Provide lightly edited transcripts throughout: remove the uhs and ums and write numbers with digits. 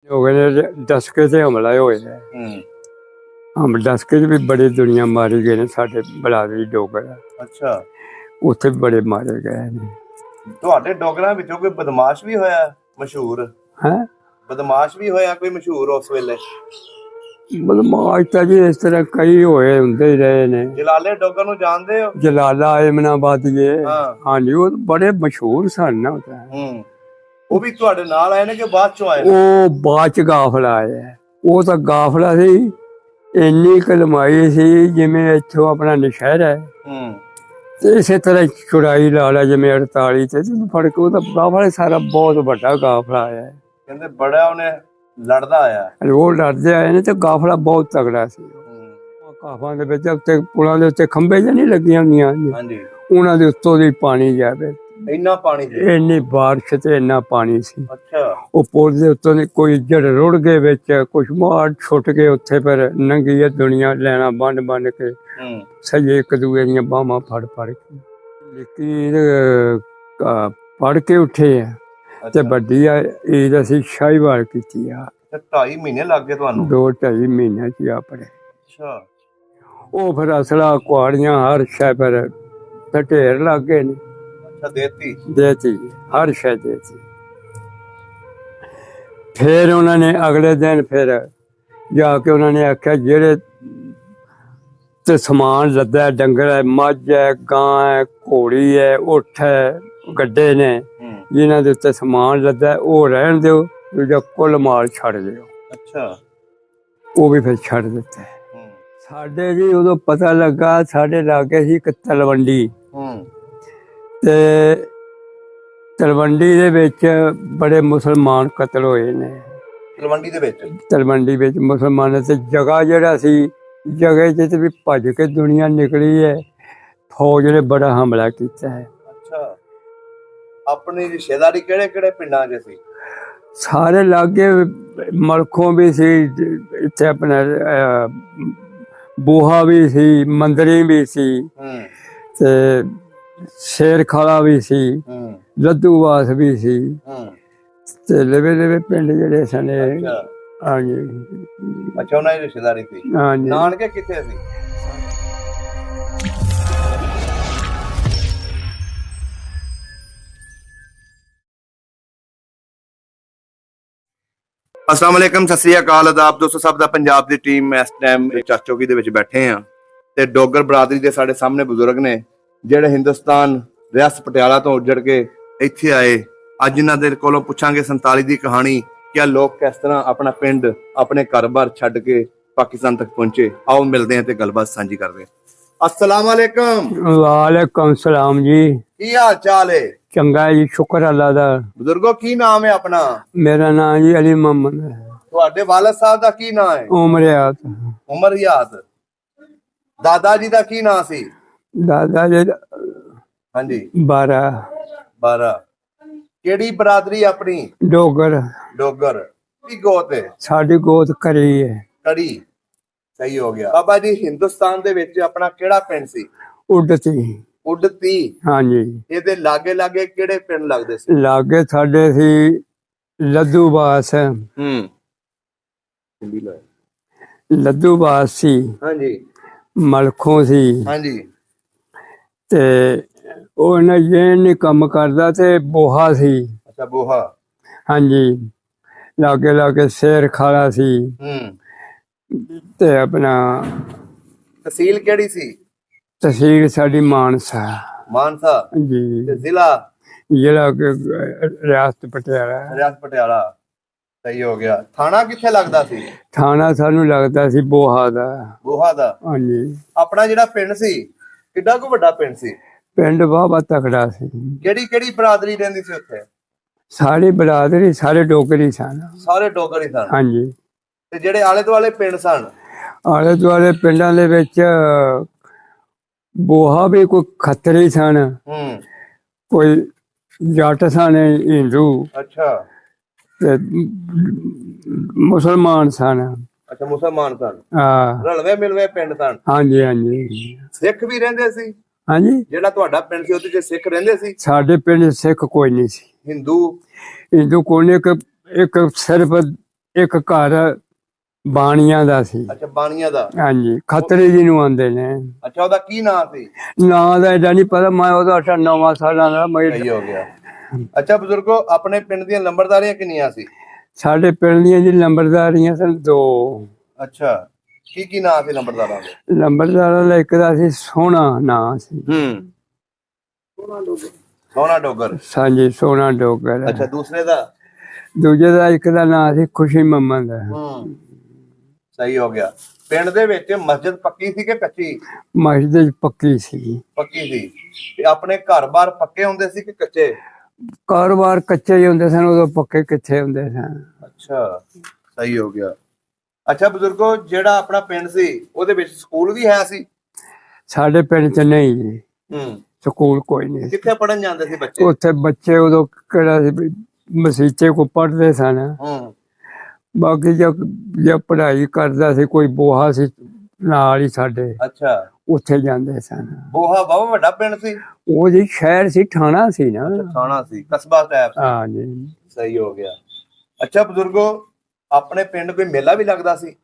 ਹੋ ਗਏ ਨੇ ਦਸਕੇ ਤੇ ਹਮਲਾ ਹੋਇਆ ਹਮ ਦਸਕੇ 'ਚ ਵੀ ਬੜੀ ਦੁਨੀਆ ਮਾਰੀ ਗਏ ਨੇ ਸਾਡੇ ਬਲਾਦਰੀ ਡੋਗਰ ਅੱਛਾ ਉੱਥੇ ਵੀ ਬੜੇ ਮਾਰੇ ਗਏ ਨੇ। ਤੁਹਾਡੇ ਡੋਗਰਾਂ ਵਿੱਚੋਂ ਕੋਈ ਬਦਮਾਸ਼ ਵੀ ਹੋਇਆ ਮਸ਼ਹੂਰ? ਹੈ ਬਦਮਾਸ਼ ਵੀ ਹੋਇਆ ਕੋਈ ਮਸ਼ਹੂਰ ਉਸ ਵੇਲੇ? ਬਦਮਾਸ਼ ਤਾਂ ਜੀ ਇਸ ਤਰ੍ਹਾਂ ਕਈ ਹੋਏ ਹੁੰਦੇ ਹੀ ਰਹੇ ਨੇ। ਜਲਾਲੇ ਡੋਗਰ ਨੂੰ ਜਾਣਦੇ ਹੋ? ਜਲਾਲਾ ਇਮਨਾਬਾਦੀਏ ਹਾਂ ਹਾਂਜੀ ਉਹ ਬੜੇ ਮਸ਼ਹੂਰ ਸਨ ਨਾ ਉਹ ਤਾਂ। ਉਹ ਵੀ ਤੁਹਾਡੇ ਨਾਲ ਆਏ ਨੇ ਕਿ ਬਾਅਦ ਚੋਂ ਆਏ? ਉਹ ਬਾਅਦ ਚ ਗਾਫਲਾ ਆਇਆ। ਉਹ ਤਾਂ ਗਾਫਲਾ ਸੀ ਇੰਨੀ ਕਲਮਾਈ ਸੀ ਜਿਵੇਂ ਇੱਥੋਂ ਆਪਣਾ ਨਸ਼ਹਿਰ ਹੈ ਤੇ ਇਸੇ ਤਰ੍ਹਾਂ ਚੁਰਾਈ ਲਾ ਲਿਆ ਜਿਵੇਂ 48 ਤੇ ਫੜ ਕੇ ਉਹਦਾ ਗਾਫਲਾ ਸਾਰਾ ਬਹੁਤ ਵੱਡਾ ਗਾਫਲਾ ਆਇਆ। ਕਹਿੰਦੇ ਬੜਾ ਉਹਨੇ ਲੜਦਾ ਆਇਆ। ਉਹ ਲੜਦੇ ਆਏ ਨੇ ਤੇ ਗਾਫਲਾ ਬਹੁਤ ਤਗੜਾ ਸੀ। ਕਾਫਾਂ ਦੇ ਵਿੱਚ ਉੱਤੇ ਪੁਲਾਂ ਦੇ ਉੱਤੇ ਖੰਭੇ ਜਿਹੇ ਨਹੀਂ ਲੱਗੀਆਂ ਹੁੰਦੀਆਂ ਹਾਂਜੀ ਉਹਨਾਂ ਦੇ ਉੱਤੋਂ ਦੀ ਪਾਣੀ ਜਾਵੇ ਇੰਨਾ ਪਾਣੀ ਇੰਨੀ ਬਾਰਿਸ਼ ਤੇ ਇੰਨਾ ਪਾਣੀ ਸੀ। ਅੱਛਾ ਉਹ ਪੁਲ ਦੇ ਉੱਤੋਂ ਦੀ ਕੋਈ ਜੜ ਰੁੜ ਗਏ ਵਿੱਚ ਕੁਛ ਮਾਰ ਛੁੱਟ ਕੇ ਉੱਥੇ ਫਿਰ ਨੰਗੀ ਹੈ ਦੁਨੀਆ ਲੈਣਾ ਬੰਨ ਕੇ ਸਹੀ ਇੱਕ ਦੂਏ ਦੀਆਂ ਬਾਹਾਂ ਫੜ ਕੇ ਲੇਕਿਨ ਪੜ ਕੇ ਉੱਠੇ ਆ ਤੇ ਵੱਡੀ ਈਦ ਅਸੀਂ ਸ਼ਾਹੀਵਾਲ ਕੀਤੀ ਆ। 2.5 ਮਹੀਨੇ ਲੱਗ ਗਏ ਤੁਹਾਨੂੰ? 2-2.5 ਮਹੀਨੇ ਚ ਆਪਣੇ। ਅੱਛਾ ਉਹ ਫਿਰ ਅਸਲਾ ਕੁਆੜੀਆਂ ਹਰ ਸ਼ੈ ਫਿਰ ਢੇਰ ਲੱਗ ਗਏ ਨੇ। ਅੱਛਾ ਦੇਤੀ ਹਰ ਸ਼ੈ ਦੇਤੀ। ਫਿਰ ਉਹਨਾਂ ਨੇ ਅਗਲੇ ਦਿਨ ਫਿਰ ਜਾ ਕੇ ਉਹਨਾਂ ਨੇ ਆਖਿਆ ਜਿਹੜੇ ਤੇ ਸਮਾਨ ਲੱਦਾ ਡੰਗਰ ਹੈ ਮੱਝ ਹੈ ਗਾਂ ਹੈ ਘੋੜੀ ਹੈ ਊਠ ਹੈ ਗੱਡੇ ਨੇ ਜਿਨ੍ਹਾਂ ਦੇ ਉੱਤੇ ਸਮਾਨ ਲੱਦਾ ਉਹ ਰਹਿਣ ਦਿਓ ਦੂਜਾ ਕੁੱਲ ਮਾਲ ਛੱਡ ਦਿਓ। ਅੱਛਾ ਉਹ ਵੀ ਫਿਰ ਛੱਡ ਦਿੱਤਾ। ਸਾਡੇ ਜੀ ਉਦੋਂ ਪਤਾ ਲੱਗਾ ਸਾਡੇ ਲਾਗੇ ਸੀ ਇੱਕ ਤਲਵੰਡੀ ਤੇ ਤਲਵੰਡੀ ਦੇ ਵਿੱਚ ਬੜੇ ਮੁਸਲਮਾਨ ਕਤਲ ਹੋਏ ਨੇ। ਤਲਵੰਡੀ ਵਿੱਚ ਮੁਸਲਮਾਨਾਂ ਤੇ ਜਗ੍ਹਾ ਜਿਹੜਾ ਸੀ ਜਗ੍ਹਾ 'ਚ ਵੀ ਭੱਜ ਕੇ ਦੁਨੀਆ ਨਿਕਲੀ ਹੈ। ਫੌਜ ਨੇ ਬੜਾ ਹਮਲਾ ਕੀਤਾ ਹੈ। ਅੱਛਾ ਆਪਣੀ ਰਿਸ਼ਤੇਦਾਰੀ ਕਿਹੜੇ ਕਿਹੜੇ ਪਿੰਡਾਂ 'ਚ ਸੀ? ਸਾਰੇ ਲਾਗੇ ਮਲਖੋਂ ਵੀ ਸੀ ਇੱਥੇ ਆਪਣਾ ਬੂਹਾ ਵੀ ਸੀ ਮੰਦਰੀ ਵੀ ਸੀ ਤੇ ਸ਼ੇਰ ਖਾਲਾ ਵੀ ਸੀ ਲੱਦੂਵਾਸ ਵੀ ਸੀ ਤੇ ਲਵੇ ਪਿੰਡ ਜਿਹੜੇ ਸਨ। ਹਾਂਜੀ ਅੱਛਾ ਉਹਨਾਂ ਦੀ ਰਿਸ਼ਤੇਦਾਰੀ ਸੀ। ਹਾਂਜੀ ਨਾਨਕੇ ਕਿੱਥੇ ਸੀ? अस्सलाम वालेकुम सत श्री अकाल आदाब दोस्तों सब दा पंजाब दी टीम इस टाइम चाचोगी दे विच बैठे हैं ते डोगर बरादरी दे साडे सामने बुजुर्ग ने ਜਿਹੜੇ ਹਿੰਦੁਸਤਾਨ ਰਿਆਸਤ ਪਟਿਆਲਾ ਤੋਂ ਉੱਜੜ ਕੇ ਇੱਥੇ ਆਏ। ਅੱਜ ਇਹਨਾਂ ਦੇ ਕੋਲੋਂ ਪੁੱਛਾਂਗੇ 47 ਦੀ ਕਹਾਣੀ ਕਿ ਲੋਕ ਕਿਸ ਤਰ੍ਹਾਂ ਆਪਣਾ ਪਿੰਡ ਆਪਣੇ ਘਰ-ਬਾਰ ਛੱਡ ਕੇ ਪਾਕਿਸਤਾਨ ਤੱਕ ਪਹੁੰਚੇ। ਆਓ ਮਿਲਦੇ ਹਾਂ ਤੇ ਗੱਲਬਾਤ ਸਾਂਝੀ ਕਰਦੇ ਹਾਂ। अस्सलाम वालेकुम। वालेकुम सलाम जी। ਕੀ ਹਾਲ ਚਾਲ ਹੈ? चंगा है जी शुक्र अल्लाह दा। ਬਜ਼ੁਰਗੋ ਕੀ ਨਾਮ ਹੈ ਆਪਣਾ? मेरा नाम जी अली मोहम्मद है। ਤੁਹਾਡੇ ਵਾਲਦ ਸਾਹਿਬ ਦਾ ਕੀ ਨਾਮ ਹੈ? उमरियात। ਉਮਰ ਯਾਦ। ਦਾਦਾ ਜੀ ਦਾ ਕੀ ਨਾਮ ਸੀ? दादा जी ਹਾਂਜੀ 12 ਕਿਹੜੀ ਬਰਾਦਰੀ ਆਪਣੀ? डोगर। ਡੋਗਰ। ਕੀ ਗੋਤ ਹੈ? साड़ी गोद करी है। ਕੜੀ। ਸਹੀ ਹੋ ਗਿਆ। ਬਾਬਾ ਜੀ ਹਿੰਦੁਸਤਾਨ ਦੇ ਵਿੱਚ ਆਪਣਾ ਕਿਹੜਾ ਪਿੰਡ ਸੀ? उड़ती। ਉਡਤੀ। हाँ जी ਇਹਦੇ ਲਾਗੇ ਲਾਗੇ ਕਿਹੜੇ ਪਿੰਡ ਲੱਗਦੇ ਸੀ? लागे साडे सी लद्दूबास। लद्दूबास सी ਹਾਂਜੀ मलखों सी ਹਾਂਜੀ ਤੇ ਉਹ ਨਾ ਇਹ ਨਹੀਂ ਕੰਮ ਕਰਦਾ ਤੇ ਬੋਹਾ ਸੀ। ਅੱਛਾ ਬੋਹਾ। ਹਾਂਜੀ ਲਾਗੇ ਲਾਗੇ ਸ਼ੇਰ ਖਾਲਾ ਸੀ ਤੇ ਆਪਣਾ ਤਹਿਸੀਲ ਕਿਹੜੀ ਸੀ? ਤਹਿਸੀਲ ਸਾਡੀ ਮਾਨਸਾ। ਮਾਨਸਾ। ਜੀ ਤੇ ਜ਼ਿਲ੍ਹਾ? ਜਿਹੜਾ ਕਿ ਰਿਆਸਤ ਪਟਿਆਲਾ। ਰਿਆਸਤ ਪਟਿਆਲਾ। ਸਹੀ ਹੋ ਗਿਆ। ਥਾਣਾ ਕਿੱਥੇ ਲੱਗਦਾ ਸੀ? ਥਾਣਾ ਸਾਨੂੰ ਲੱਗਦਾ ਸੀ ਬੋਹਾ ਦਾ। ਬੋਹਾ ਦਾ। ਹਾਂਜੀ ਆਪਣਾ ਜਿਹੜਾ ਪਿੰਡ ਸੀ ਕਿੱਡਾ ਕੁ ਵੱਡਾ ਪਿੰਡ ਸੀ? ਪਿੰਡ ਵਾਹਵਾ ਤਕੜਾ ਸੀ। ਕਿਹੜੀ ਕਿਹੜੀ ਬਰਾਦਰੀ ਰਹਿੰਦੀ ਸੀ ਉੱਥੇ? ਸਾਰੀ ਬਰਾਦਰੀ ਸਾਰੇ ਡੋਗਰੀ ਸਨ। ਸਾਰੇ ਡੋਗਰ ਹੀ ਸਨ? ਹਾਂਜੀ। ਤੇ ਜਿਹੜੇ ਆਲੇ ਦੁਆਲੇ ਪਿੰਡ ਸਨ? ਆਲੇ ਦੁਆਲੇ ਪਿੰਡਾਂ ਦੇ ਵਿੱਚ ਬੋਹਾ ਵੀ ਕੋਈ ਖੱਤਰੀ ਸਨ ਕੋਈ ਜੱਟ ਸਨ ਹਿੰਦੂ। ਅੱਛਾ ਤੇ ਮੁਸਲਮਾਨ ਸਨ। ਅੱਛਾ ਮੁਸਲਮਾਨ ਸਨ। ਹਾਂ ਰਲਵੇਂ ਮਿਲਵੇਂ ਪਿੰਡ ਸਨ। ਹਾਂਜੀ ਹਾਂਜੀ। ਸਿੱਖ ਵੀ ਰਹਿੰਦੇ ਸੀ? ਹਾਂਜੀ ਜਿਹੜਾ ਤੁਹਾਡਾ ਪਿੰਡ ਸੀ ਉਹਦੇ ਚ ਸਿੱਖ ਰਹਿੰਦੇ ਸੀ? ਸਾਡੇ ਪਿੰਡ ਸਿੱਖ ਕੋਈ ਨਹੀਂ ਸੀ। ਹਿੰਦੂ? ਹਿੰਦੂ ਕੋਈ ਨਹੀਂ। ਇੱਕ ਸਿਰਫ ਇੱਕ ਘਰ ਬਾਣੀਆਂ ਦਾ ਸੀ। ਅੱਛਾ, ਬਾਣੀਆਂ ਦਾ। ਹਾਂਜੀ, ਖੱਤਰੀ ਜੀ ਨੂੰ ਆਂਦੇ ਨੇ। ਅੱਛਾ, ਉਹਦਾ ਕੀ ਨਾਂ ਸੀ? ਨਾਂ ਦਾ ਏਡਾ ਨਹੀਂ ਪਤਾ, ਮੈਂ ਉਹਦਾ 8-9 ਸਾਲਾਂ ਦਾ ਸਹੀ ਹੋ ਗਿਆ। ਅੱਛਾ ਬਜ਼ੁਰਗੋ, ਆਪਣੇ ਪਿੰਡ ਦੀਆਂ ਲੰਬੜਦਾਰੀਆਂ ਕਿੰਨੀਆਂ ਸੀ? ਸਾਡੇ ਪਿੰਡ ਦੀਆਂ ਜੀ ਲੰਬੜਦਾਰੀਆਂ ਸਨ 2। ਅੱਛਾ, ਕੀ ਨਾਂ ਸੀ ਲੰਬੜਦਾਰਾਂ ਦੇ? ਲੰਬੜਦਾਰਾਂ ਦਾ ਇੱਕ ਦਾ ਸੀ ਸੋਹਣਾ ਨਾਂ ਸੀ। ਸੋਹਣਾ ਡੋਗਰ। ਹਾਂਜੀ, ਸੋਹਣਾ ਡੋਗਰ। ਅੱਛਾ, ਦੂਸਰੇ ਦਾ? ਦੂਜੇ ਦਾ ਇੱਕ ਦਾ ਨਾਂ ਸੀ ਖੁਸ਼ੀ ਮੁਹੰਮਦ। ਸਹੀ ਹੋ ਗਿਆ। ਪਿੰਡ ਦੇ ਵਿੱਚ ਮਸਜਿਦ ਪੱਕੀ ਸੀ ਕਿ ਕੱਚੀ? ਮਸਜਿਦ ਪੱਕੀ ਸੀ। ਪੱਕੀ ਸੀ। ਤੇ ਆਪਣੇ ਘਰ-ਬਾਰ ਪੱਕੇ ਹੁੰਦੇ ਸੀ ਕਿ ਕੱਚੇ? ਕਾਰੋਬਾਰ ਕੱਚੇ ਹੀ ਹੁੰਦੇ ਸਨ, ਉਦੋਂ ਪੱਕੇ ਕਿੱਥੇ ਹੁੰਦੇ ਸਨ। ਅੱਛਾ, ਸਹੀ ਹੋ ਗਿਆ। ਅੱਛਾ ਬਜ਼ੁਰਗੋ, ਜਿਹੜਾ ਆਪਣਾ ਪਿੰਡ ਸੀ ਉਹਦੇ ਵਿੱਚ ਸਕੂਲ ਵੀ ਹੈ ਸੀ? ਸਾਡੇ ਪਿੰਡ ਚ ਨਹੀਂ ਜੀ, ਸਕੂਲ ਕੋਈ ਨਹੀਂ ਸੀ। ਕਿੱਥੇ ਪੜਨ ਜਾਂਦੇ ਸੀ ਬੱਚੇ? ਉੱਥੇ ਬੱਚੇ ਉਦੋਂ ਕਿਹੜਾ ਸੀ ਵੀ ਮਸੀਤੇ ਕੋ ਪੜ੍ਹਦੇ ਸਨ। ਬਾਕੀ ਜੇ ਪੜ੍ਹਾਈ ਕਰਦਾ ਸੀ ਕੋਈ ਬੋਹਾ ਸੀ ਨਾਲ ਹੀ ਸਾਡੇ, ਅੱਛਾ, ਉੱਥੇ ਜਾਂਦੇ ਸਨ। ਬੋਹਾ ਬਹੁਤ ਵੱਡਾ ਪਿੰਡ ਸੀ? ਉਹ ਜੀ ਸ਼ਹਿਰ ਸੀ, ਠਾਣਾ ਸੀ ਨਾ। ਥਾਣਾ ਸੀ, ਕਸਬਾ ਟਾਈਪ ਸੀ। ਹਾਂ ਜੀ, ਸਹੀ ਹੋ ਗਿਆ। ਅੱਛਾ ਬਜ਼ੁਰਗੋ, ਆਪਣੇ ਪਿੰਡ ਕੋਈ ਮੇਲਾ ਵੀ ਲੱਗਦਾ ਸੀ?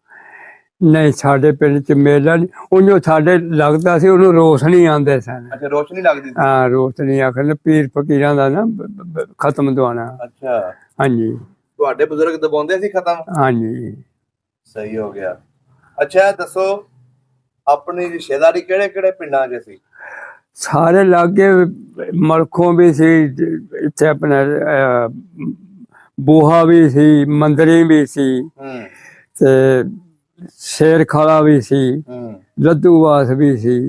ਨਹੀਂ, ਸਾਡੇ ਪਿੰਡ ਚ ਮੇਲਾ ਨਹੀਂ। ਉਹਨੂੰ ਸਾਡੇ ਲੱਗਦਾ ਸੀ, ਉਹਨੂੰ ਰੋਸ਼ਨੀ ਆਂਦੇ ਸਨ। ਅੱਛਾ, ਰੋਸ਼ਨੀ ਲੱਗਦੀ ਸੀ? ਹਾਂ, ਰੋਸ਼ਨੀ ਆਖਣ ਪੀਰ ਫਕੀਰਾਂ ਦਾ ਨਾ ਖਤਮ ਦਵਾਣਾ। ਅੱਛਾ, ਹਾਂਜੀ। ਤੁਹਾਡੇ ਬਜ਼ੁਰਗ ਦਬਾਉਂਦੇ ਸੀ ਖਤਮ? ਹਾਂਜੀ। ਸਹੀ ਹੋ ਗਿਆ। ਅੱਛਾ ਦੱਸੋ, ਆਪਣੀ ਰਿਸ਼ਤੇਦਾਰੀ ਕਿਹੜੇ ਕਿਹੜੇ ਪਿੰਡਾਂ 'ਚ ਸੀ? ਸਾਰੇ ਲਾਗੇ ਮਲਖੋਂ ਵੀ ਸੀ, ਇੱਥੇ ਆਪਣਾ ਬੋਹਾ ਵੀ ਸੀ, ਮੰਦਰੀ ਵੀ ਸੀ, ਤੇ ਸ਼ੇਰ ਖਾਲਾ ਵੀ ਸੀ, ਲੱਦੂਵਾਸ ਵੀ ਸੀ,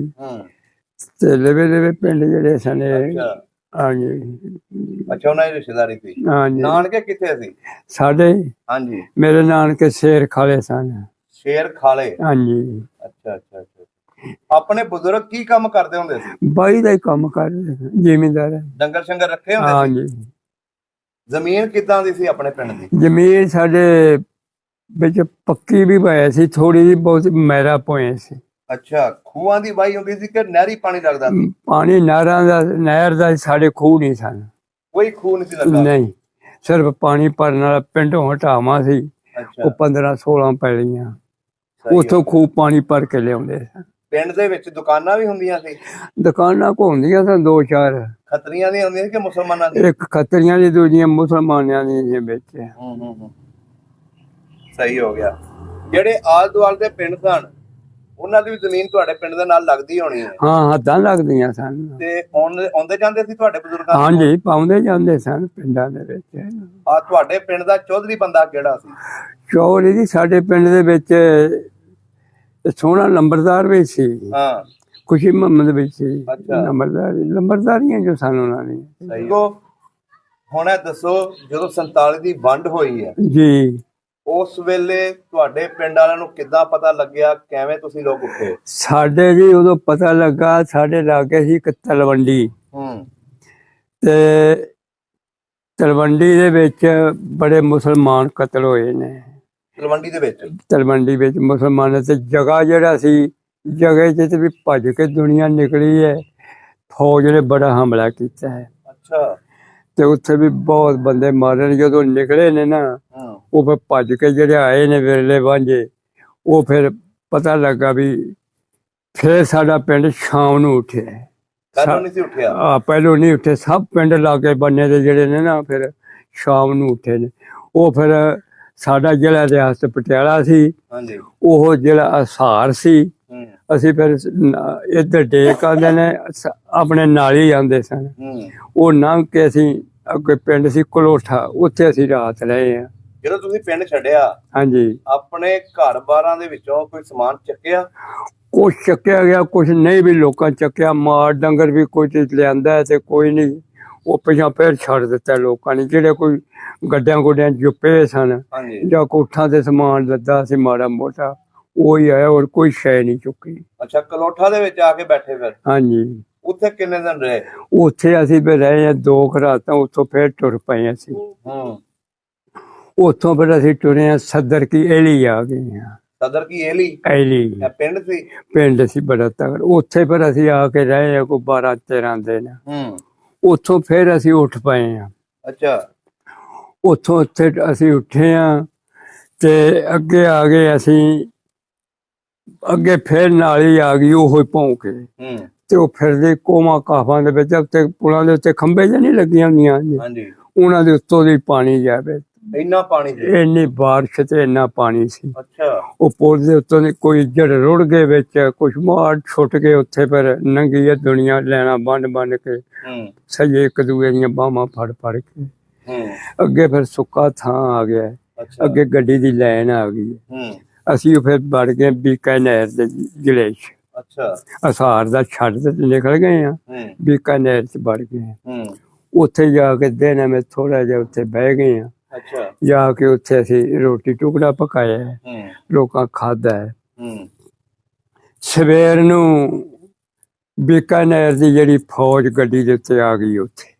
ਤੇ ਲਵੇ ਪਿੰਡ ਜਿਹੜੇ ਸਨ। ਹਾਂਜੀ। ਅੱਛਾ, ਉਹਨਾਂ ਦੀ ਰਿਸ਼ਤੇਦਾਰੀ ਸੀ। ਹਾਂਜੀ। ਨਾਨਕੇ ਕਿੱਥੇ ਸੀ ਸਾਡੇ? ਹਾਂਜੀ, ਮੇਰੇ ਨਾਨਕੇ ਸ਼ੇਰ ਖਾਲੇ ਸਨ। ਸ਼ੇਰ ਖਾਲੇ? ਹਾਂਜੀ। ਅੱਛਾ ਅੱਛਾ ਅੱਛਾ। ਆਪਣੇ ਬਜ਼ੁਰਗ ਕੀ ਕੰਮ ਕਰਦੇ ਹੁੰਦੇ ਸੀ? ਬਾਈ ਦਾ ਹੀ ਕੰਮ ਕਰਦੇ ਸਨ, ਜ਼ਿਮੀਂਦਾਰ। ਡੰਗਰ ਸ਼ੰਗਰ ਰੱਖੇ ਹੁੰਦੇ ਸੀ? ਹਾਂਜੀ। ਜ਼ਮੀਨ ਕਿੱਦਾਂ ਦੀ ਸੀ ਆਪਣੇ ਪਿੰਡ ਦੀ? ਜ਼ਮੀਨ ਸਾਡੇ ਵਿੱਚ ਪੱਕੀ ਵੀ ਪਾਇਆ ਸੀ, ਥੋੜੀ ਜਿਹੀ ਬਹੁਤ ਮੈਰਾ ਪੋਏ ਸੀ। ਅੱਛਾ, ਖੂਹਾਂ ਦੀ ਵਾਹੀ ਹੁੰਦੀ ਸੀ ਕਿ ਨਹਿਰੀ ਪਾਣੀ ਲੱਗਦਾ ਸੀ? ਪਾਣੀ ਨਹਿਰਾਂ ਦਾ, ਨਹਿਰ ਦਾ ਸਾਡੇ ਖੂਹ ਨਹੀਂ ਸਨ। ਕੋਈ ਖੂਹ ਨਹੀਂ ਸੀ ਲੱਗਾ? ਨਹੀਂ, ਸਿਰਫ ਪਾਣੀ ਭਰਨ ਵਾਲਾ ਪਿੰਡੋਂ ਹਟਾਵਾਂ ਸੀ। ਉਹ 15-16 ਪੈਲੀਆਂ, ਉੱਥੋਂ ਖੂਹ ਪਾਣੀ ਭਰ ਕੇ ਲਿਆਉਂਦੇ ਸਨ। ਪਿੰਡ ਦੇ ਵਿੱਚ ਦੁਕਾਨਾਂ ਵੀ ਹੁੰਦੀਆਂ ਸੀ? ਦੁਕਾਨਾਂ ਘੁੰਮਦੀਆਂ ਸਨ 2-4। ਖੱਤਰੀਆਂ ਦੀਆਂ ਹੁੰਦੀਆਂ ਸੀ ਕਿ ਮੁਸਲਮਾਨਾਂ ਦੀਆਂ? ਇੱਕ ਖੱਤਰੀਆਂ ਦੀ, ਦੂਜੀਆਂ ਮੁਸਲਮਾਨਾਂ ਦੀਆਂ ਵਿੱਚ। ਸਹੀ ਹੋ ਗਿਆ। ਜਿਹੜੇ ਆਲੇ ਦੁਆਲੇ ਦੇ ਪਿੰਡ ਸਨ, ਉਹਨਾਂ ਦੀ ਵੀ ਜ਼ਮੀਨ ਤੁਹਾਡੇ ਪਿੰਡ ਦੇ ਨਾਲ ਲੱਗਦੀ ਹੋਣੀ ਹੈ? ਹਾਂ, ਹੱਦਾਂ ਲੱਗਦੀਆਂ ਸਨ। ਤੇ ਆਉਂਦੇ ਜਾਂਦੇ ਸੀ ਤੁਹਾਡੇ ਬਜ਼ੁਰਗਾਂ? ਹਾਂਜੀ, ਪਾਉਂਦੇ ਜਾਂਦੇ ਸਨ ਪਿੰਡਾਂ ਦੇ ਵਿੱਚ। ਆ ਤੁਹਾਡੇ ਪਿੰਡ ਦਾ ਚੌਧਰੀ ਬੰਦਾ ਕਿਹੜਾ ਸੀ? ਚੌਧਰੀ ਜੀ ਸਾਡੇ ਪਿੰਡ ਦੇ ਵਿੱਚ ਸੋਹਣਾ ਲੰਬੜਦਾਰ ਵੀ ਸੀ। ਹਾਂ, ਖੁਸ਼ੀ ਮੁਹੰਮਦ ਵੀ ਸੀ। ਲੰਬੜਦਾਰੀਆਂ ਜੋ ਸਨ ਉਹਨਾਂ ਨੇ। ਸਹੀ। ਹੁਣ ਇਹ ਦੱਸੋ, ਜਦੋਂ 47 ਦੀ ਵੰਡ ਹੋਈ ਹੈ ਜੀ, ਉਸ ਵੇਲੇ ਤੁਹਾਡੇ ਪਿੰਡ ਵਾਲਿਆਂ ਨੂੰ ਕਿੱਦਾਂ ਪਤਾ ਲੱਗਿਆ? ਕਿਵੇਂ ਤੁਸੀਂ ਲੋਕ ਉੱਠੇ? ਸਾਡੇ ਜੀ ਉਦੋਂ ਪਤਾ ਲੱਗਾ, ਸਾਡੇ ਲਾਗੇ ਸੀ ਇੱਕ ਤਲਵੰਡੀ, ਤੇ ਤਲਵੰਡੀ ਦੇ ਵਿੱਚ ਬੜੇ ਮੁਸਲਮਾਨ ਕਤਲ ਹੋਏ ਨੇ। ਤਲਵੰਡੀ ਦੇ ਵਿੱਚ? ਤਲਵੰਡੀ ਵਿੱਚ ਮੁਸਲਮਾਨਾਂ ਤੇ ਜਗ੍ਹਾ ਜਿਹੜਾ ਸੀ, ਜਗ੍ਹਾ 'ਚ ਤੇ ਵੀ ਭੱਜ ਕੇ ਦੁਨੀਆ ਨਿਕਲੀ ਹੈ। ਫੌਜ ਨੇ ਬੜਾ ਹਮਲਾ ਕੀਤਾ ਹੈ। ਅੱਛਾ। ਤੇ ਉੱਥੇ ਵੀ ਬਹੁਤ ਬੰਦੇ ਮਾਰੇ ਨੇ। ਜਦੋਂ ਨਿਕਲੇ ਨੇ ਨਾ, ਉਹ ਫਿਰ ਭੱਜ ਕੇ ਜਿਹੜੇ ਆਏ ਨੇ ਵਿਰਲੇ ਵਾਂਝੇ, ਉਹ ਫਿਰ ਪਤਾ ਲੱਗਾ ਵੀ ਫਿਰ ਸਾਡਾ ਪਿੰਡ ਸ਼ਾਮ ਨੂੰ ਉੱਠਿਆ। ਪਹਿਲੋਂ ਨਹੀਂ ਸੀ ਉੱਠਿਆ? ਪਹਿਲੋਂ ਨਹੀਂ ਉੱਠੇ। ਸਭ ਪਿੰਡ ਲਾਗੇ ਬੰਨੇ ਦੇ ਜਿਹੜੇ ਨੇ ਨਾ, ਫਿਰ ਸ਼ਾਮ ਨੂੰ ਉੱਠੇ ਨੇ। ਉਹ ਫਿਰ ਸਾਡਾ ਜ਼ਿਲ੍ਹਾ ਰਿਆਸਤ ਪਟਿਆਲਾ ਸੀ, ਉਹ ਜ਼ਿਲ੍ਹਾ ਹਿਸਾਰ ਸੀ। ਅਸੀਂ ਫਿਰ ਇੱਧਰ ਡੇਕ ਆਉਂਦੇ ਨੇ, ਆਪਣੇ ਨਾਲ ਹੀ ਆਉਂਦੇ ਸਨ। ਉਹ ਲੰਘ ਕੇ ਅਸੀਂ ਅੱਗੇ ਪਿੰਡ ਸੀ ਕਲੋਠਾ, ਉੱਥੇ ਅਸੀਂ ਰਾਤ ਰਹੇ ਹਾਂ। ਜਦੋਂ ਤੁਸੀਂ ਪਿੰਡ ਛੱਡਿਆ, ਹਾਂਜੀ, ਆਪਣੇ ਘਰ-ਬਾਰਾਂ ਦੇ ਵਿੱਚੋਂ ਕੋਈ ਸਮਾਨ ਚੱਕਿਆ? ਕੁਛ ਚੱਕਿਆ ਗਿਆ, ਕੁਛ ਨਹੀਂ ਵੀ ਲੋਕਾਂ ਚੱਕਿਆ। ਮਾਲ ਡੰਗਰ ਵੀ ਕੋਈ ਚੀਜ਼ ਲਿਆਂਦਾ ਤੇ ਕੋਈ ਨਹੀਂ। ਉਹ ਪਿਛਾਂ ਫਿਰ ਛੱਡ ਦਿੱਤਾ ਲੋਕਾਂ ਨੇ। ਜਿਹੜੇ ਕੋਈ ਗੱਡਿਆਂ ਗੁੱਡਿਆਂ ਜੁੱਪੇ ਸਨ ਜਾਂ ਕੋਠਾਂ ਤੇ ਸਮਾਨ ਲੱਦਾ ਸੀ ਮਾੜਾ ਮੋਟਾ, ਉਹੀ ਆਇਆ, ਹੋਰ ਕੋਈ ਸ਼ੈ ਨਹੀਂ ਚੁੱਕੀ। ਅੱਛਾ, ਕਲੋਠਾ ਦੇ ਵਿੱਚ ਆ ਕੇ ਬੈਠੇ ਫਿਰ? ਹਾਂਜੀ। ਉੱਥੇ ਕਿੰਨੇ ਦਿਨ ਰਹੇ? ਉੱਥੇ ਅਸੀਂ ਫਿਰ ਰਹੇ ਹਾਂ 2 ਰਾਤਾਂ। ਉੱਥੋਂ ਫਿਰ ਟੁਰ ਪਏ ਅਸੀਂ। ਉੱਥੋਂ ਫਿਰ ਅਸੀਂ ਟੁਰੇ ਹਾਂ, ਸਦਰ ਕੀ ਏਲੀ ਆ ਗਏ ਹਾਂ। ਸਦਰ ਕੀ ਏਲੀ? ਏਲੀ ਪਿੰਡ ਸੀ? ਪਿੰਡ ਸੀ ਬੜਾ ਤਗੜਾ। ਉੱਥੇ ਫਿਰ ਅਸੀਂ ਆ ਕੇ ਰਹੇ ਹਾਂ ਕੋਈ 12-13 ਦਿਨ। ਉੱਥੋਂ ਫਿਰ ਅਸੀਂ ਉੱਠ ਪਏ ਹਾਂ। ਅੱਛਾ। ਉੱਥੋਂ ਉੱਥੇ ਅਸੀਂ ਉੱਠੇ ਹਾਂ ਤੇ ਅੱਗੇ ਆ ਗਏ ਅਸੀਂ, ਅੱਗੇ ਫਿਰ ਨਾਲੀ ਆ ਗਈ ਉਹ ਭੌਂਕੇ ਤੇ ਉਹ ਫਿਰਦੇ ਕੋਮਾ ਕਾਫਾਂ ਦੇ ਵਿੱਚ, ਉੱਤੇ ਪੁਲਾਂ ਦੇ ਉੱਤੇ ਖੰਭੇ ਜਿਹੇ ਨਹੀਂ ਲੱਗੀਆਂ ਹੁੰਦੀਆਂ ਜੀ, ਹਾਂਜੀ ਉਹਨਾਂ ਦੇ ਉੱਤੋਂ ਦੀ ਪਾਣੀ ਜਾਵੇ, ਇੰਨਾ ਪਾਣੀ ਸੀ। ਇੰਨੀ ਬਾਰਿਸ਼ ਤੇ ਇੰਨਾ ਪਾਣੀ ਸੀ। ਅੱਛਾ ਉਹ ਪੁਲ ਦੇ ਉੱਤੋਂ ਦੀ ਕੋਈ ਜੜ ਰੁੜ ਗਏ ਵਿੱਚ, ਕੁਛ ਮਾਰ ਛੁੱਟ ਕੇ ਉੱਥੇ ਪਰ ਨੰਗੀ ਹੈ ਦੁਨੀਆ, ਲੈਣਾ ਬੰਨ ਕੇ ਸਜੇ ਇੱਕ ਦੂਏ ਦੀਆਂ ਬਾਹਾਂ ਫੜ ਕੇ ਅੱਗੇ ਫਿਰ ਸੁੱਕਾ ਥਾਂ ਆ ਗਿਆ, ਅੱਗੇ ਗੱਡੀ ਦੀ ਲਾਈਨ ਆ ਗਈ। ਅਸੀਂ ਫਿਰ ਵੜ ਗਏ ਬੀਕਾਨੇਰ ਦੇ ਜ਼ਿਲ੍ਹੇ 'ਚ। ਅੱਛਾ ਅਸਾਰ ਦਾ ਛੱਡ ਤੇ ਨਿਕਲ ਗਏ ਆ, ਬੀਕਾਨੇਰ 'ਚ ਵੜ ਗਏ। ਉੱਥੇ ਜਾ ਕੇ ਦਿਨ ਐਵੇਂ ਥੋੜਾ ਜਿਹਾ ਉੱਥੇ ਬਹਿ ਗਏ ਆ। ਅੱਛਾ ਜਾ ਕੇ ਉੱਥੇ ਅਸੀਂ ਰੋਟੀ ਟੁਕੜਾ ਪਕਾਇਆ ਹੈ, ਲੋਕਾਂ ਖਾਧਾ ਹੈ। ਸਵੇਰ ਨੂੰ ਬੀਕਾਨੇਰ ਦੀ ਜਿਹੜੀ ਫੌਜ ਗੱਡੀ ਦੇ ਉੱਤੇ ਆ ਗਈ, ਉੱਥੇ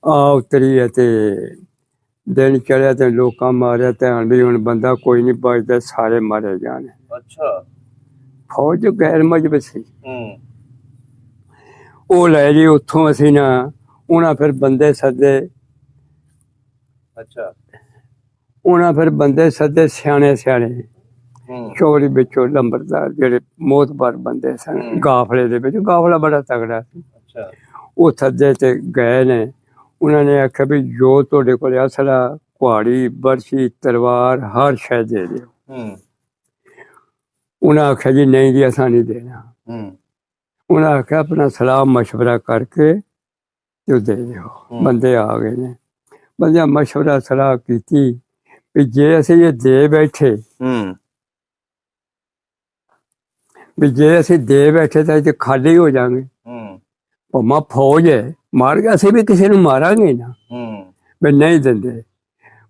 ਉਤਰੀ ਹੈ ਤੇ ਦਿਨ ਚੜਿਆ ਤੇ ਲੋਕਾਂ ਮਾਰਿਆ ਧਿਆਨ ਵੀ ਹੁਣ ਬੰਦਾ ਕੋਈ ਨਹੀਂ ਬਚਦਾ, ਸਾਰੇ ਮਾਰੇ ਜਾਣੇ। ਅੱਛਾ ਫੌਜ ਗੈਰ ਮਜਬੂਤ ਸੀ। ਉਹ ਲੈ ਜੀ ਉੱਥੋਂ ਅਸੀਂ ਨਾ, ਉਹਨਾਂ ਫਿਰ ਬੰਦੇ ਸੱਦੇ। ਅੱਛਾ ਉਹਨਾਂ ਫਿਰ ਬੰਦੇ ਸੱਦੇ ਸਿਆਣੇ ਚੋਰੀ ਵਿੱਚੋਂ ਲੰਬਰਦਾਰ, ਜਿਹੜੇ ਮੋਤਬਰ ਬੰਦੇ ਸਨ ਕਾਫਲੇ ਦੇ ਵਿੱਚ, ਕਾਫਲਾ ਬੜਾ ਤਗੜਾ ਸੀ। ਅੱਛਾ ਉਹ ਸੱਦੇ ਤੇ ਗਏ ਨੇ। ਉਹਨਾਂ ਨੇ ਆਖਿਆ ਵੀ ਜੋ ਤੁਹਾਡੇ ਕੋਲ ਅਸਲਾ, ਕੁਹਾੜੀ, ਬਰਛੀ, ਤਲਵਾਰ, ਹਰ ਸ਼ੈ ਦੇ ਦਿਓ। ਉਹਨਾਂ ਆਖਿਆ ਜੀ ਨਹੀਂ ਜੀ ਅਸਾਂ ਨਹੀਂ ਦੇਣਾ। ਉਹਨਾਂ ਆਖਿਆ ਆਪਣਾ ਸਲਾਹ ਮਸ਼ਵਰਾ ਕਰਕੇ ਤੇ ਦੇ ਦਿਓ। ਬੰਦੇ ਆ ਗਏ ਨੇ, ਬੰਦਿਆਂ ਮਸ਼ਵਰਾ ਸਲਾਹ ਕੀਤੀ ਵੀ ਜੇ ਅਸੀਂ ਇਹ ਦੇ ਬੈਠੇ ਤਾਂ ਇੱਥੇ ਖਾਲੀ ਹੋ ਜਾਵਾਂਗੇ। ਭਾਵੇਂ ਫੌਜ ਹੈ, ਮਾਰ ਕੇ ਅਸੀਂ ਵੀ ਕਿਸੇ ਨੂੰ ਮਾਰਾਂਗੇ ਨਾ। ਵੀ ਨਹੀਂ ਦਿੰਦੇ,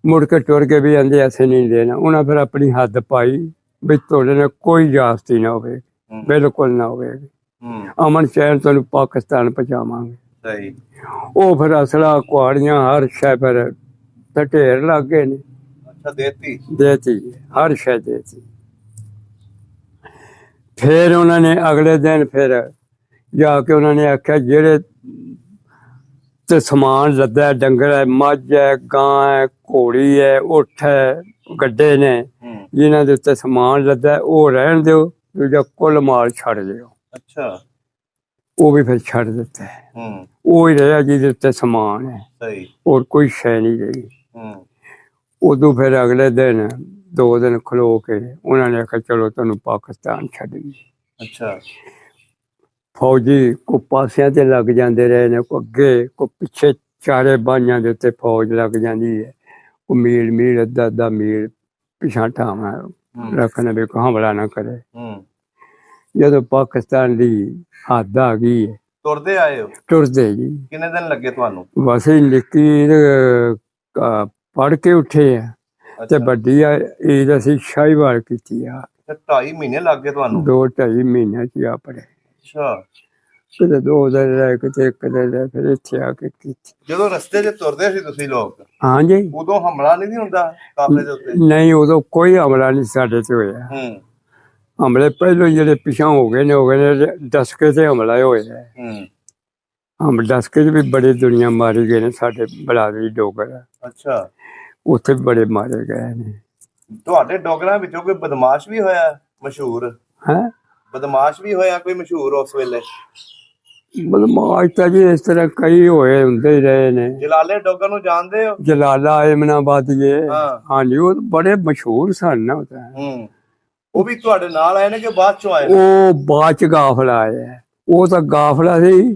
ਮੁੜ ਕੇ ਟੁਰ ਕੇ ਵੀ ਆਂਦੇ ਅਸੀਂ ਨਹੀਂ ਦੇਣਾ। ਉਹਨਾਂ ਫਿਰ ਆਪਣੀ ਹੱਦ ਪਾਈ ਵੀ ਤੁਹਾਡੇ ਨਾਲ ਕੋਈ ਜਾਸਤੀ ਨਾ ਹੋਵੇ, ਬਿਲਕੁਲ ਨਾ ਹੋਵੇਗੀ, ਅਮਨ ਚੈਨ ਤੁਹਾਨੂੰ ਪਾਕਿਸਤਾਨ ਪਹੁੰਚਾਵਾਂਗੇ। ਉਹ ਫਿਰ ਅਸਲਾ, ਕੁਹਾੜੀਆਂ, ਹਰ ਸ਼ੈ ਫਿਰ ਢੇਰ ਲੱਗ ਗਏ ਨੇ। ਦੇਤੀ ਹਰ ਸ਼ੈ ਦੇਤੀ। ਫਿਰ ਉਹਨਾਂ ਨੇ ਅਗਲੇ ਦਿਨ ਫਿਰ ਜਾ ਕੇ ਉਹਨਾਂ ਨੇ ਆਖਿਆ ਜਿਹੜੇ ਤੇ ਸਮਾਨ ਲੱਦਾ, ਡੰਗਰ ਹੈ, ਮੱਝ ਹੈ, ਗਾਂ ਹੈ, ਘੋੜੀ ਹੈ, ਊਠ ਹੈ, ਗੱਡੇ ਨੇ, ਜਿਨ੍ਹਾਂ ਦੇ ਉੱਤੇ ਸਮਾਨ ਲੱਦਾ ਉਹ ਰਹਿਣ ਦਿਓ, ਦੂਜਾ ਕੁੱਲ ਮਾਲ ਛੱਡ ਦਿਓ। ਅੱਛਾ ਉਹ ਵੀ ਫਿਰ ਛੱਡ ਦਿੱਤਾ। ਉਹ ਹੀ ਰਿਹਾ ਜਿਹਦੇ ਉੱਤੇ ਸਮਾਨ ਹੈ, ਹੋਰ ਕੋਈ ਸ਼ੈ ਨਹੀਂ ਰਹੀ। ਉਦੋਂ ਫਿਰ ਅਗਲੇ ਦਿਨ 2 ਦਿਨ ਖਲੋ ਕੇ ਉਹਨਾਂ ਨੇ ਆਖਿਆ ਚਲੋ ਤੁਹਾਨੂੰ ਪਾਕਿਸਤਾਨ ਛੱਡ ਗਈ। ਅੱਛਾ ਫੌਜੀ ਕੋ ਪਾਸਿਆਂ ਤੇ ਲੱਗ ਜਾਂਦੇ ਰਹੇ ਨੇ, ਕੋ ਅੱਗੇ ਕੋ ਪਿੱਛੇ, ਚਾਰੇ ਬਾਈਆਂ ਦੇ ਉੱਤੇ ਫੌਜ ਲੱਗ ਜਾਂਦੀ ਹੈ। ਕੋ ਮੀਲ ਅੱਧਾ ਮੀਲ ਪਿਛਾਂ ਠਾਵਾਂ ਰੱਖਣਾ ਵੀ ਕੋਈ ਹਮਲਾ ਨਾ ਕਰੇ। ਜਦੋਂ ਪਾਕਿਸਤਾਨ ਦੀ ਹੱਦ ਆ ਗਈ ਹੈ, ਤੁਰਦੇ ਆਏ ਹੋ? ਤੁਰਦੇ ਜੀ। ਕਿੰਨੇ ਦਿਨ ਲੱਗੇ ਤੁਹਾਨੂੰ? ਬਸ ਨਿੱਕੀ ਪੜ੍ਹ ਕੇ ਉੱਠੇ ਆ ਤੇ ਵੱਡੀ ਈਦ ਅਸੀਂ ਸ਼ਾਹੀਵਾਲ ਕੀਤੀ ਆ। 2.5 ਮਹੀਨੇ ਲੱਗ ਗਏ ਤੁਹਾਨੂੰ? 2-2.5 ਮਹੀਨਿਆਂ ਚ ਆ ਪੜੇ। ਅੱਛਾ ਕਿਤੇ 2 ਦਿਨ ਰਹਿ, ਕਿਤੇ 1 ਦਿਨ ਰਹਿ, ਫਿਰ ਇੱਥੇ ਆ ਕੇ ਕੀਤੀ। ਜਦੋਂ ਰਸਤੇ 'ਚ ਤੁਰਦੇ ਸੀ ਤੁਸੀਂ ਲੋਕ? ਹਾਂਜੀ। ਉਦੋਂ ਹਮਲਾ ਨਹੀਂ ਹੁੰਦਾ ਕਾਫਲੇ ਦੇ ਉੱਤੇ? ਨਹੀਂ, ਉਦੋਂ ਕੋਈ ਹਮਲਾ ਨਹੀਂ ਸਾਡੇ ਤੇ ਹੋਇਆ। ਹਮਲੇ ਪਹਿਲੋਂ ਜਿਹੜੇ ਪਿਛਾਂ ਹੋ ਗਏ ਨੇ ਦਸਕੇ ਤੇ ਹਮਲਾ ਹੋਇਆ। ਦਸਕੇ 'ਚ ਵੀ ਬੜੀ ਦੁਨੀਆ ਮਾਰੀ ਗਏ ਨੇ ਸਾਡੇ ਬਲਾਦਰੀ ਡੋਗਰ। ਅੱਛਾ ਉੱਥੇ ਵੀ ਬੜੇ ਮਾਰੇ ਗਏ ਨੇ। ਤੁਹਾਡੇ ਡੋਗਰਾਂ ਵਿੱਚੋਂ ਕੋਈ ਬਦਮਾਸ਼ ਵੀ ਹੋਇਆ ਮਸ਼ਹੂਰ? ਹੈ ਬਦਮਾਸ਼ ਵੀ ਹੋਇਆ ਕੋਈ ਮਸ਼ਹੂਰ ਉਸ ਵੇਲੇ? ਬਦਮਾਸ਼ ਤਾਂ ਜੀ ਇਸ ਤਰ੍ਹਾਂ ਕਈ ਹੋਏ ਹੁੰਦੇ ਹੀ ਰਹੇ ਨੇ। ਜਲਾਲੇ ਡੋਗਰ ਨੂੰ ਜਾਣਦੇ ਹੋ? ਜਲਾਲਾ ਏਮਨਾਬਾਦੀਏ, ਹਾਂਜੀ ਉਹ ਬੜੇ ਮਸ਼ਹੂਰ ਸਨ ਨਾ। ਉਹ ਵੀ ਤੁਹਾਡੇ ਨਾਲ ਆਏ ਨੇ ਕਿ ਬਾਅਦ ਚੋਂ ਆਏ? ਉਹ ਬਾਅਦ ਚ ਗਾਫਲਾ ਆਇਆ। ਉਹ ਤਾਂ ਗਾਫਲਾ ਸੀ,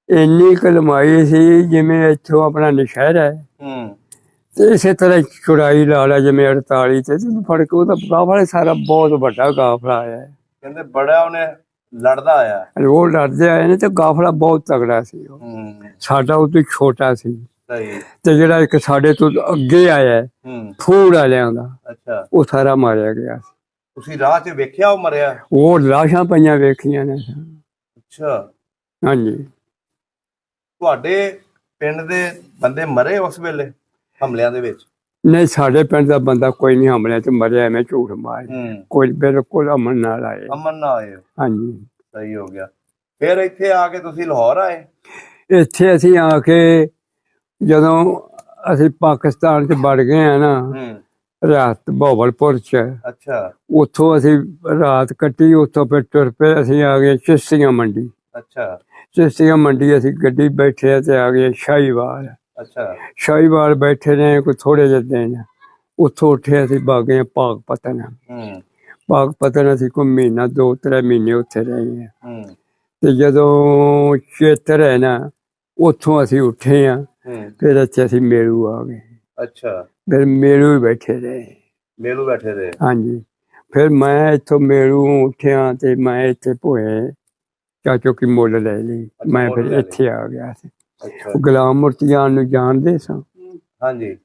ਇੰਨੀ ਕੁ ਲੰਮਾਈ ਸੀ ਜਿਵੇਂ ਇੱਥੋਂ ਆਪਣਾ ਨਸ਼ਹਿਰਾ ਹੈ, ਤੇ ਇਸੇ ਤਰ੍ਹਾਂ ਚੁੜਾਈ ਲਾ ਲਿਆ ਜਿਵੇਂ 48 ਤੇ ਫੜ ਕੇ। ਉਹਦਾ ਗਾਫਲਾ ਸਾਰਾ ਬਹੁਤ ਵੱਡਾ ਗਾਫਲਾ ਆਇਆ। ਕਹਿੰਦੇ ਬੜਾ ਉਹਨੇ ਲੜਦਾ ਆਇਆ। ਉਹ ਲੜਦੇ ਆਏ ਨੇ ਤੇ ਗਾਫਲਾ ਬਹੁਤ ਤਗੜਾ ਸੀ। ਉਹ ਸਾਡਾ ਉਹ ਤੋਂ ਛੋਟਾ ਸੀ। ਤੇ ਜਿਹੜਾ ਇੱਕ ਸਾਡੇ ਤੋਂ ਅੱਗੇ ਆਇਆ ਫੂੜ ਵਾਲਿਆਂ ਦਾ, ਉਹ ਸਾਰਾ ਮਾਰਿਆ ਗਿਆ। ਤੁਸੀਂ ਰਾਹ 'ਚ ਵੇਖਿਆ ਉਹ ਮਰਿਆ? ਉਹ ਲਾਸ਼ਾਂ ਪਈਆਂ ਵੇਖੀਆਂ ਨੇ। ਅੱਛਾ ਹਾਂਜੀ। ਤੁਹਾਡੇ ਪਿੰਡ ਦੇ ਬੰਦੇ ਮਰੇ ਉਸ ਵੇਲੇ ਹਮਲਿਆਂ ਦੇ ਵਿੱਚ? ਨਹੀਂ, ਸਾਡੇ ਪਿੰਡ ਦਾ ਬੰਦਾ ਕੋਈ ਨਹੀਂ ਹਮਲਿਆਂ 'ਚ ਮਰਿਆ, ਐਵੇਂ ਝੂਠ ਮਾਰ। ਕੋਈ ਬਿਲਕੁਲ ਅਮਨ ਨਾਲ ਆਏ। ਅਮਨ ਨਾਲ ਆਏ? ਹਾਂਜੀ। ਸਹੀ ਹੋ ਗਿਆ। ਫਿਰ ਇੱਥੇ ਆ ਕੇ ਤੁਸੀਂ ਲਾਹੌਰ ਆਏ? ਇੱਥੇ ਅਸੀਂ ਆ ਕੇ ਜਦੋਂ ਅਸੀਂ ਪਾਕਿਸਤਾਨ ਚ ਵੜ ਗਏ ਆ ਨਾ, ਰਾਤ ਬਹਾਵਲਪੁਰ ਚ। ਅੱਛਾ ਉੱਥੋਂ ਅਸੀਂ ਰਾਤ ਕੱਟੀ, ਉੱਥੋਂ ਫਿਰ ਤੁਰ ਪਏ, ਅਸੀਂ ਆ ਗਏ ਚਿਸ਼ਤੀਆਂ ਮੰਡੀ। ਅੱਛਾ ਚਿਸ਼ਤੀਆਂ ਮੰਡੀ ਅਸੀਂ ਗੱਡੀ ਬੈਠੇ ਤੇ ਆ ਗਏ ਸ਼ਾਹੀਵਾਲ। ਅੱਛਾ ਸ਼ਾਹੀਵਾਲ ਬੈਠੇ ਰਹੇ ਕੋਈ ਥੋੜੇ ਜਿਹੇ ਦਿਨ, ਉੱਥੋਂ ਉੱਠੇ ਅਸੀਂ ਬਾਗੇ ਪਾਕਪਤਨ। ਪਾਕਪਤਨ ਅਸੀਂ ਕੋਈ ਮਹੀਨਾ 2-3 ਮਹੀਨੇ ਉੱਥੇ ਰਹੇ ਆ। ਤੇ ਜਦੋਂ ਚੇਤਰ ਹੈ ਨਾ, ਉੱਥੋਂ ਅਸੀਂ ਉੱਠੇ ਆ, ਫਿਰ ਇੱਥੇ ਅਸੀਂ ਮੇਰੂ ਆ ਗਏ। ਅੱਛਾ ਫਿਰ ਮੇਰੂ ਹੀ ਬੈਠੇ ਰਹੇ। ਮੇਲੂ ਬੈਠੇ ਰਹੇ। ਹਾਂਜੀ, ਫਿਰ ਮੈਂ ਇੱਥੋਂ ਮੇਰੂ ਉੱਠਿਆ ਤੇ ਮੈਂ ਇੱਥੇ ਭੋਏ ਚਾਚੋ ਕੀ ਮੁੱਲ ਲੈ ਲਈ। ਮੈਂ ਫਿਰ ਇੱਥੇ ਆ ਗਿਆ ਸੀ। ਗੁਲਾਮ ਮੁਰਤਜ਼ਾਨ ਨੂੰ ਜਾਣਦੇ ਸਾਂ? ਹਾਂਜੀ।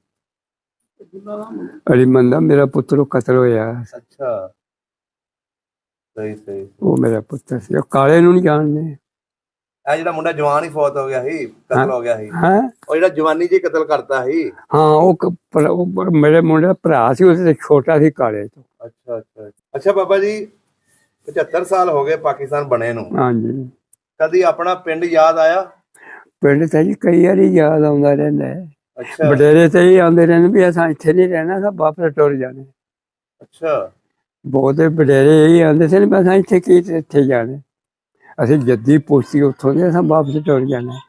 ਅਲੀ ਮੰਦਾ ਮੇਰਾ ਪੁੱਤਰ ਕਤਲ ਹੋਇਆ। ਅੱਛਾ ਸਹੀ ਸਹੀ। ਉਹ ਮੇਰਾ ਪੁੱਤਰ ਸੀ। ਉਹ ਕਾਲੇ ਨੂੰ ਨਹੀਂ ਜਾਣਦੇ? ਇਹ ਜਿਹੜਾ ਮੁੰਡਾ ਜਵਾਨ ਹੀ ਫੌਤ ਹੋ ਗਿਆ ਸੀ, ਕਤਲ ਹੋ ਗਿਆ ਸੀ। ਹਾਂ, ਉਹ ਜਿਹੜਾ ਜਵਾਨੀ ਜੀ ਕਤਲ ਕਰਤਾ ਸੀ। ਹਾਂ, ਉਹ ਮੇਰੇ ਮੁੰਡੇ ਦਾ ਭਰਾ ਸੀ, ਉਹਦੇ ਛੋਟਾ ਸੀ ਕਾਲੇ ਤੋਂ। ਅੱਛਾ ਅੱਛਾ ਅੱਛਾ। ਬਾਬਾ ਜੀ 75 ਸਾਲ ਹੋ ਗਏ ਪਾਕਿਸਤਾਨ ਬਣੇ ਨੂੰ। ਹਾਂਜੀ। ਕਦੀ ਆਪਣਾ ਪਿੰਡ ਯਾਦ ਆਇਆ? ਪਿੰਡ ਤਾਂ ਜੀ ਕਈ ਵਾਰੀ ਯਾਦ ਆਉਂਦਾ ਰਹਿੰਦਾ ਹੈ। ਅੱਛਾ। ਵਡੇਰੇ ਤੇ ਹੀ ਆਉਂਦੇ ਰਹਿੰਦੇ ਵੀ ਅਸਾਂ ਇੱਥੇ ਨਹੀਂ ਰਹਿਣਾ, ਅਸਾਂ ਵਾਪਸ ਟੁਰ ਜਾਣੇ। ਅੱਛਾ। ਬਹੁਤੇ ਵਡੇਰੇ ਇਹੀ ਆਉਂਦੇ ਸੀ ਵੀ ਅਸਾਂ ਇੱਥੇ ਕੀ ਇੱਥੇ ਜਾਣੇ, ਅਸੀਂ ਜੱਦੀ ਪੁਸ਼ਤੀ ਉੱਥੋਂ ਦੇ, ਅਸਾਂ ਵਾਪਸ ਟੁਰ ਜਾਣਾ।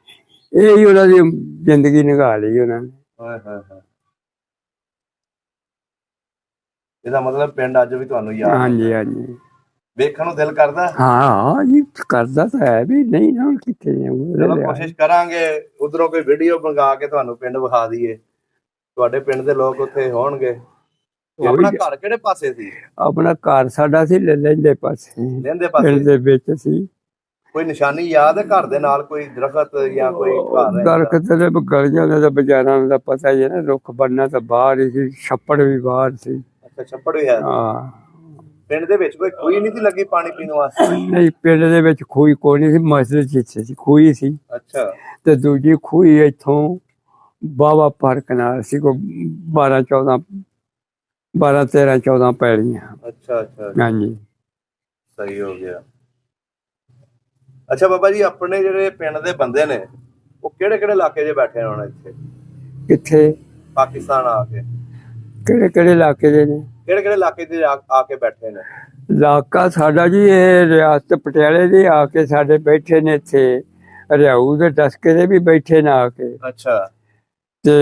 ਇਹ ਹੀ ਉਹਨਾਂ ਦੀ ਜ਼ਿੰਦਗੀ ਨਿਭਾ ਲਈ ਉਹਨਾਂ ਨੇ। ਇਹਦਾ ਮਤਲਬ ਪਿੰਡ ਅੱਜ ਵੀ ਤੁਹਾਨੂੰ ਯਾਦ? ਹਾਂਜੀ ਹਾਂਜੀ। ਵੇਖਣ ਨੂੰ ਦਿਲ ਕਰਦਾ? ਹਾਂ ਜੀ, ਕਰਦਾ ਤਾਂ ਹੈ ਵੀ ਨਹੀਂ ਨਾ, ਹੁਣ ਕਿੱਥੇ ਚਲੋ ਕੋਸ਼ਿਸ਼ ਕਰਾਂਗੇ ਉਧਰੋਂ ਕੋਈ ਵੀਡੀਓ ਮੰਗਾ ਕੇ ਤੁਹਾਨੂੰ ਪਿੰਡ ਵਿਖਾ ਦਈਏ, ਤੁਹਾਡੇ ਪਿੰਡ ਦੇ ਲੋਕ ਉੱਥੇ ਹੋਣਗੇ। ਆਪਣਾ ਘਰ ਕਿਹੜੇ ਪਾਸੇ ਸੀ? ਆਪਣਾ ਘਰ ਸਾਡਾ ਸੀ ਲਹਿੰਦੇ ਪਾਸੇ। ਲਹਿੰਦੇ ਪਾਸੇ ਪਿੰਡ ਦੇ ਵਿੱਚ ਸੀ। ਕੋਈ ਨਿਸ਼ਾਨੀ ਯਾਦ ਹੈ ਘਰ ਦੇ ਨਾਲ? ਕੋਈ ਦਰਖਤ ਜਾਂ ਕੋਈ ਘਰ? ਦਰਖਤ ਦੇ ਗਲੀਆਂ ਦਾ, ਬਾਜ਼ਾਰਾਂ ਦਾ ਪਤਾ ਹੀ ਹੈ ਨਾ, ਰੁੱਖ ਬਣਨਾ ਤਾਂ ਬਾਹਰ ਹੀ ਸੀ, ਛੱਪੜ ਵੀ ਬਾਹਰ ਸੀ। ਅੱਛਾ, ਛੱਪੜ ਵੀ ਹੈ? ਹਾਂ। ਪਿੰਡ ਦੇ ਵਿੱਚ ਕੋਈ ਖੂਹੀ ਨਹੀਂ ਸੀ ਲੱਗੀ ਪਾਣੀ ਪੀਣ ਵਾਸਤੇ? ਨਹੀਂ, ਪਿੰਡ ਦੇ ਵਿੱਚ ਖੂਹੀ ਕੋਈ ਨਹੀਂ ਸੀ, ਮਸਜਿਦ ਜਿੱਥੇ ਸੀ ਖੂਹੀ ਸੀ। ਅੱਛਾ। ਤੇ ਦੂਜੀ ਖੂਹੀ ਇੱਥੋਂ ਬਾਵਾ ਪਾਰਕ ਨਾਲ ਸੀ, ਕੋਈ 12-13-14 ਪੈਲੀਆਂ। ਅੱਛਾ ਅੱਛਾ। ਹਾਂਜੀ, ਸਹੀ ਹੋ ਗਿਆ। ਅੱਛਾ ਬਾਬਾ ਜੀ, ਆਪਣੇ ਜਿਹੜੇ ਪਿੰਡ ਦੇ ਬੰਦੇ ਨੇ ਉਹ ਕਿਹੜੇ ਕਿਹੜੇ ਇਲਾਕੇ 'ਚ ਬੈਠੇ ਹੋਣ ਇੱਥੇ? ਕਿੱਥੇ? ਪਾਕਿਸਤਾਨ ਆ ਕੇ। ਕਿਹੜੇ ਕਿਹੜੇ ਇਲਾਕੇ ਦੇ ਨੇ? ਕਿਹੜੇ ਕਿਹੜੇ ਇਲਾਕੇ 'ਚ ਆ ਕੇ ਬੈਠੇ ਨੇ? ਇਲਾਕਾ ਸਾਡਾ ਜੀ ਇਹ ਰਿਆਸਤ ਪਟਿਆਲੇ ਦੇ ਆ ਕੇ ਸਾਡੇ ਬੈਠੇ ਨੇ। ਇੱਥੇ ਰਿਆਊ ਦੇ ਟਸਕੇ ਦੇ ਵੀ ਬੈਠੇ ਨੇ ਆ ਕੇ। ਅੱਛਾ। ਤੇ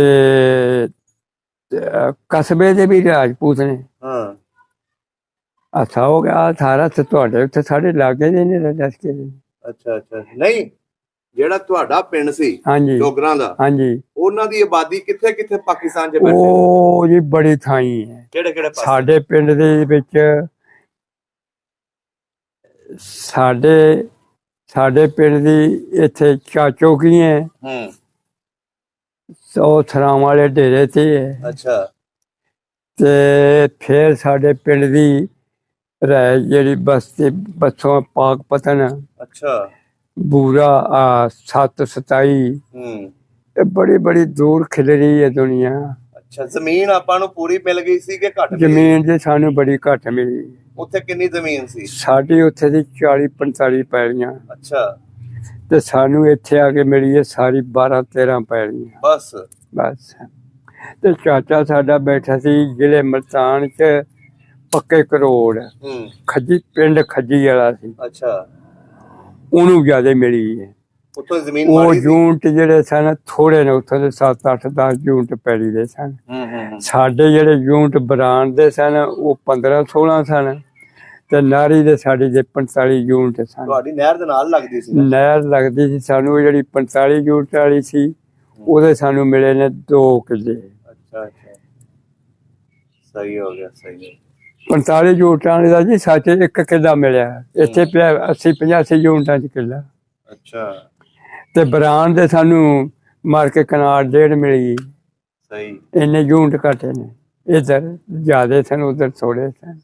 ਕਸਬੇ ਦੇ ਵੀ ਰਾਜਪੂਤ ਨੇ। ਹਾਂ। ਅੱਛਾ ਹੋ ਗਿਆ ਸਾਰਾ ਤੇ ਤੁਹਾਡੇ ਉੱਥੇ ਸਾਡੇ ਲਾਗੇ ਦੇ ਨੇ ਟਸਕੇ ਦੇ। ਅੱਛਾ ਅੱਛਾ। ਨਹੀਂ, ਜਿਹੜਾ ਤੁਹਾਡਾ ਪਿੰਡ ਸੀ ਹਾਂਜੀ ਡੋਗਰਾਂ ਦਾ, ਹਾਂਜੀ, ਉਹਨਾਂ ਦੀ ਆਬਾਦੀ ਕਿੱਥੇ ਕਿੱਥੇ ਪਾਕਿਸਤਾਨ 'ਚ ਬੈਠੀ? ਉਹ ਜੀ ਬੜੀ ਥਾਈਂ ਹੈ। ਕਿਹੜੇ ਕਿਹੜੇ ਪਾਸੇ? ਸਾਡੇ ਪਿੰਡ ਦੇ ਵਿੱਚ ਸਾਡੇ ਪਿੰਡ ਦੀ ਇੱਥੇ ਚਾਚੋ ਕੀ ਹੈ, ਉਹ ਥਰਾਵਾਂ ਵਾਲੇ ਡੇਰੇ ਤੇ ਹੈ। ਅੱਛਾ। ਤੇ ਫਿਰ ਸਾਡੇ ਪਿੰਡ ਦੀ ਰਹਿ ਜਿਹੜੀ ਬਸਤੀ ਬੱਸੋਂ ਪਾਕਪਤਨ। ਅੱਛਾ। ਬੂਰਾ 7-27। ਇਹ ਬੜੀ ਬੜੀ ਦੂਰ ਖਿਲ ਰਹੀ ਹੈ ਦੁਨੀਆ। ਅੱਛਾ। ਜ਼ਮੀਨ ਆਪਾਂ ਨੂੰ ਪੂਰੀ ਮਿਲ ਗਈ ਸੀ ਕਿ ਘੱਟ? ਜ਼ਮੀਨ ਜੀ ਸਾਨੂੰ ਬੜੀ ਘੱਟ ਮਿਲੀ। ਉੱਥੇ ਕਿੰਨੀ ਜ਼ਮੀਨ ਸੀ? ਸਾਡੀ ਉੱਥੇ ਦੀ 40-45 ਪੈਲੀਆਂ। ਅੱਛਾ। ਤੇ ਸਾਨੂੰ ਇੱਥੇ ਆ ਕੇ ਮਿਲੀ ਹੈ ਸਾਰੀ 12-13 ਪੈਲੀਆਂ। ਬਸ ਬਸ। ਤੇ ਚਾਚਾ ਸਾਡਾ ਬੈਠਾ ਸੀ ਜ਼ਿਲ੍ਹੇ ਮੁਲਤਾਨ 'ਚ, ਪੱਕੇ ਕਰੋੜ ਖੱਜੀ ਪਿੰਡ ਖੱਜੀ ਵਾਲਾ ਸੀ। ਅੱਛਾ। ਉਹਨੂੰ ਜ਼ਿਆਦਾ ਮਿਲੀ ਹੈ ਉੱਥੋਂ ਜ਼ਮੀਨ। ਉਹ ਯੂਨਿਟ ਜਿਹੜੇ ਸਨ ਥੋੜੇ ਨੇ, ਉੱਥੋਂ ਦੇ 7-8-10 ਯੂਨਿਟ ਪੈਲੀ ਦੇ ਸਨ। ਸਾਡੇ ਜਿਹੜੇ ਯੂਨਿਟ ਬਰਾਨ ਦੇ ਸਨ ਉਹ 15-16 ਸਨ, ਤੇ ਨਾਰੀ ਦੇ ਸਾਡੀ ਦੇ 45 ਯੂਨਿਟ ਸਨ। ਤੁਹਾਡੀ ਨਹਿਰ ਦੇ ਨਾਲ ਲੱਗਦੀ ਸੀ? ਨਹਿਰ ਲੱਗਦੀ ਸੀ ਸਾਨੂੰ। ਜਿਹੜੀ 45 ਯੂਨਿਟ ਵਾਲੀ ਸੀ ਉਹਦੇ ਸਾਨੂੰ ਮਿਲੇ ਨੇ 2 ਕਿੱਲੇ। ਅੱਛਾ ਅੱਛਾ। ਸਹੀ ਹੋ ਗਿਆ, ਸਹੀ। 45 ਯੂਨਿਟਾਂ ਦਾ ਜੀ ਸੱਚ 1 ਕਿੱਲਾ ਮਿਲਿਆ। ਇੱਥੇ ਪਿਆ 80-85 ਯੂਨਿਟਾਂ 'ਚ ਕਿੱਲਾ। ਅੱਛਾ। ਤੇ ਬਰਾਨ ਦੇ ਸਾਨੂੰ ਮਾਰ ਕੇ ਕਨਾਲ 1.5 ਮਿਲੀ। ਸਹੀ। ਇੰਨੇ ਯੂਨਿਟ ਘੱਟੇ ਨੇ, ਇੱਧਰ ਜ਼ਿਆਦਾ ਸਨ, ਉੱਧਰ ਥੋੜੇ ਸਨ।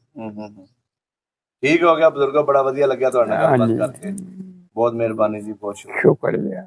ਠੀਕ ਹੋ ਗਿਆ ਬਜ਼ੁਰਗੋ, ਬੜਾ ਵਧੀਆ ਲੱਗਿਆ ਤੁਹਾਡੇ ਨਾਲ ਗੱਲਬਾਤ ਕਰਕੇ। ਬਹੁਤ ਮਿਹਰਬਾਨੀ ਜੀ, ਬਹੁਤ ਸ਼ੁਕਰੀਆ।